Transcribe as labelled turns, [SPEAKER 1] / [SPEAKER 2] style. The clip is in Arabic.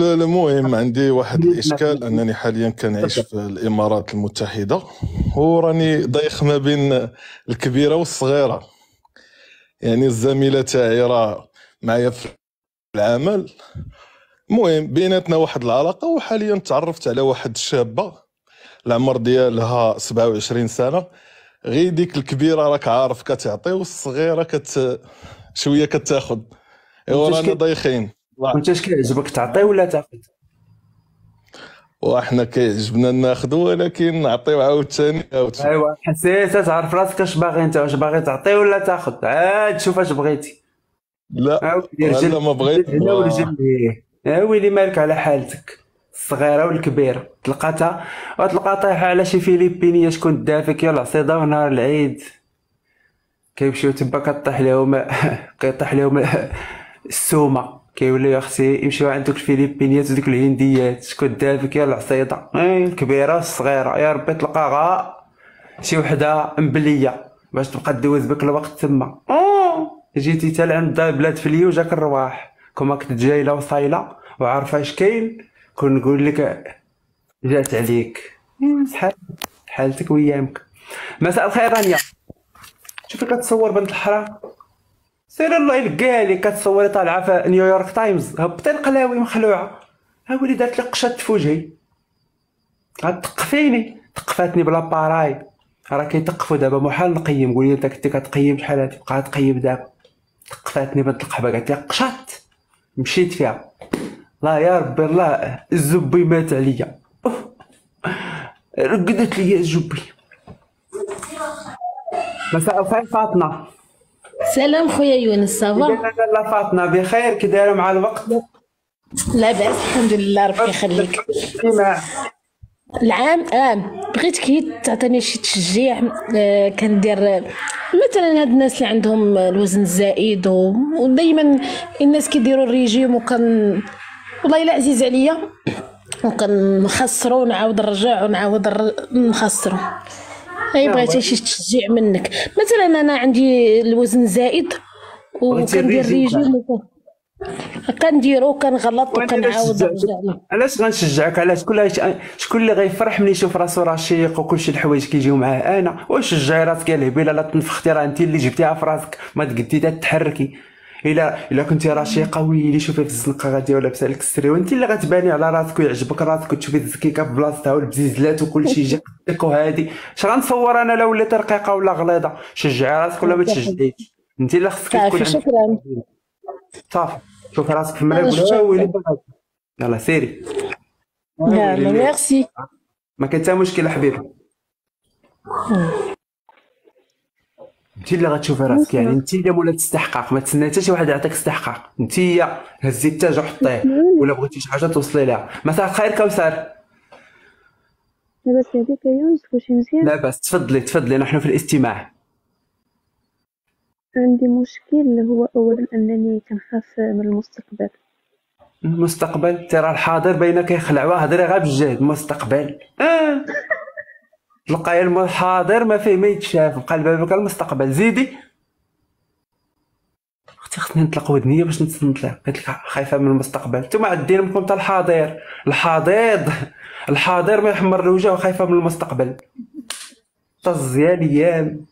[SPEAKER 1] المهم عندي واحد الإشكال أنني حاليا كنعيش في الإمارات المتحدة، وراني ضيق ما بين الكبيرة والصغيرة. يعني الزميلة تاعي راه معايا في العمل. المهم بيناتنا واحد العلاقة، وحاليا تعرفت على واحد الشابة العمر ديالها 27 سنة. غير ديك الكبيرة راك عارف كتعطي، والصغيرة شوية كتاخد. ايوا
[SPEAKER 2] وانت
[SPEAKER 1] رانا
[SPEAKER 2] شكي
[SPEAKER 1] ضايخين.
[SPEAKER 2] وانت كيعجبك تعطي ولا تاخذ؟
[SPEAKER 1] وحنا كيعجبنا ناخدو، ولكن نعطيو عاوتاني عاوتاني.
[SPEAKER 2] ايوا حسيت تعرف راسك اش باغي انت، واش باغي تعطي ولا تاخذ، عاد شوف اش بغيتي.
[SPEAKER 1] لا
[SPEAKER 2] ويلي
[SPEAKER 1] ولا
[SPEAKER 2] رجل
[SPEAKER 1] ما بغيت
[SPEAKER 2] هنا ورجل ليه، ويلي مالك على حالتك. الصغيره والكبيره تلقاتها، وتلقى طايحه على شي فيليبينيه شكون دافك يا العصيده ونهار العيد كيمشيو تما كيطيح لهم السومه، كيوليو يا اختي يمشيو عند دوك الفلبينيات ودوك الهنديات شكون دافك يا العصيده. الكبيره والصغيره يا ربي تلقاها شي وحده مبليه باش تبقى دوز بك الوقت تما. جيتي حتى لعند بلاد في اليو جاك الرواح كما كنت جايله وصايله وعارفه اش كاين، كون نقول لك جات عليك. شحال حالتك ويامك. مساء الخير رانيا، شوفي كتصور بنت الحرام، سير الله يلقاها لي كتصوري طالعه في نيويورك تايمز، هبطي القلاوي مخلوعه. ها ولي دارت لي قشات في وجهي، غتقفيني تقفاتني بلا باراي. راه كيتقفوا دابا محال نقيم، قولي انت كنتي كتقيم شحال هادي بقى تقيم دابا. تقفاتني بنت القحبه قالت لي قشات، مشيت فيها. لا يا ربي الله الزبي مات عليا. رقدت لي الزبي. مساء الخير فاطمه.
[SPEAKER 3] سلام خويا يونس،
[SPEAKER 2] لا
[SPEAKER 3] صافا؟
[SPEAKER 2] لا لا فاطمه بخير، كي دايره مع الوقت؟
[SPEAKER 3] لا بأس الحمد لله، ربي يخليك.
[SPEAKER 2] الاجتماع.
[SPEAKER 3] العام بغيتك تعطيني شي تشجيع. كندير مثلا هاد الناس اللي عندهم الوزن الزائد ودايما الناس كيديروا الريجيم والله الا عزيز عليا، وكنخسروا ونعاود نرجع ونعاود نخسروا. هاي بغيتي شي تشجيع منك. مثلا انا عندي الوزن زائد
[SPEAKER 2] بغيتي
[SPEAKER 3] وكندير
[SPEAKER 2] الريجيم
[SPEAKER 3] ريجيم كنديرو وكنغلط
[SPEAKER 2] وانا علاش
[SPEAKER 3] وكنعاود
[SPEAKER 2] شجعتك؟
[SPEAKER 3] نرجع له.
[SPEAKER 2] علاش غنشجعك؟ علاش شكون اللي غيفرح ملي يشوف راسو رشيق وكلشي الحوايج كيجيو معاه؟ انا واش شجعي راسك يا الهبيله؟ لا تنفختي، راه انت اللي جبتيها في راسك، ما تقدي تتحركي. الا كنتي رشيقه ويلي شوفي في الزنقه غادي ولا لابسه لك السري، وانت اللي غتباني على راسك ويعجبك راسك وتشوفي الزكيكه في بلاصتها والبزيزلات وكلشي يجي قدك وهادي. اش غنصور انا لا وليت رقيقه ولا غليظه؟ شجعي راسك ولا ما تشجعيش؟ انت اللي خصك تكون
[SPEAKER 3] صافي
[SPEAKER 2] عندك.
[SPEAKER 3] شكرا.
[SPEAKER 2] صافي شوفي راسك في المرايه
[SPEAKER 3] انا
[SPEAKER 2] وقول ويلي
[SPEAKER 3] شكرا.
[SPEAKER 2] يلا سيري.
[SPEAKER 3] يلا
[SPEAKER 2] ويلي
[SPEAKER 3] ميرسي.
[SPEAKER 2] ما كان حتى مشكل حبيبي. انت اللي غتشوفي راسك، يعني انت اللي مولا استحقاق، ما تسنى حتى شي واحد يعطيك استحقاق. انت هزي التاج وحطيه، ولا بغيتي شي حاجه توصلي لها. مساء الخير كوثر.
[SPEAKER 4] لاباس عليك يا يونس؟ كلشي مزيان؟
[SPEAKER 2] لاباس، تفضلي تفضلي، نحن في الاستماع.
[SPEAKER 4] عندي مشكل، هو أولا أنني كنخاف من المستقبل.
[SPEAKER 2] المستقبل؟ ترى الحاضر باينه كيخلعوها، هضري غير بالجهد. المستقبل تلقاي الحاضر ما فيه ما يتشاف، بقى لبابك المستقبل. زيدي اختي، خصني نطلق ودنيا باش نتصنت لها. قلت لك خايفه من المستقبل، نتوما عندي لكم حتى الحاضر. الحاضر ما يحمر الوجه وخايفه من المستقبل. طز يا ليام.